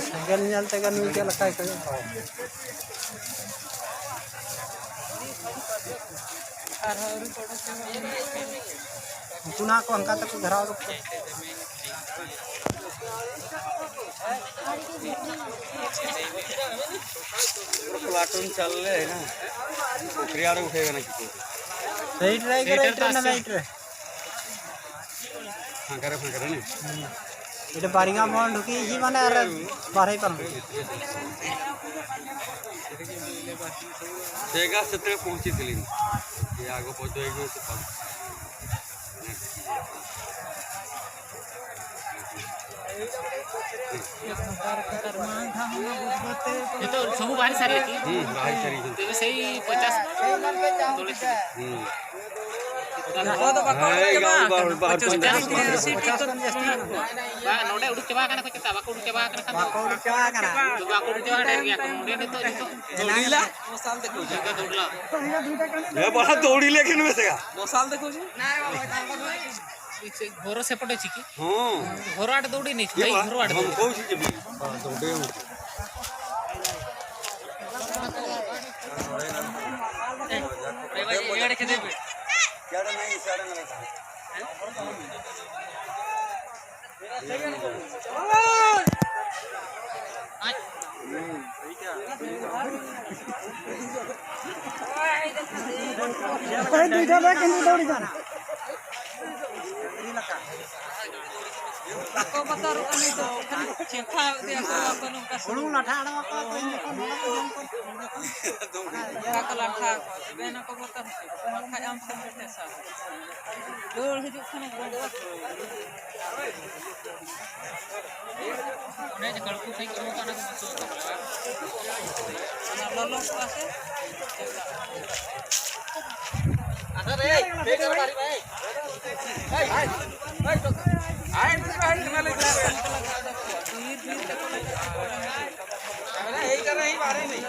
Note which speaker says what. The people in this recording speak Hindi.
Speaker 1: सेंगल nyal tekan nih kalau kayak पुनः को अंका तक धरा प्लाटून चल रहे है ना क्रियाड़ उठेगा ना किसी सही ट्राई करो ना राइट रे हां करे ना এটা বারিঙ্গা মন ঢুকিয়েছি মানে আর বাড়াই পারলাম জায়গা সেতে পৌঁছেছিলি যে আগে পৌঁছে গিয়ে তো পাব
Speaker 2: ये तो सब बाहर सारी की
Speaker 1: बाहर सारी
Speaker 2: तो सही 50 नोडे उड़क चबा kana ko cita bako udik chaba kana bako udik chaba der gya node nito दौड़ीला 2 साल देखो जगह दौड़ला
Speaker 1: ए बड़ा दौड़ी लेकिन बेसेगा
Speaker 2: 2 साल देखो जी ना घोरो सेपटे छी की
Speaker 1: हां
Speaker 2: घोरो आट दौड़ी नहीं भाई घोरो आट
Speaker 1: हम कहू छी जे दौड़े
Speaker 2: एड़े के देबे
Speaker 1: केड़ा नहीं साड़ा ना
Speaker 2: को बता रुका नहीं तो चेखा दिया को कोनो का
Speaker 1: सुनु लाठा आड़वा को
Speaker 2: का को लाठा बेना को बता खा आम सब सा दूर हिजु खाने ने जे कड़कू खाई को काना को सो तो ललो पासे अरे देख बारी भाई आए भाई हिमालय अरे यही कर रही बारे नहीं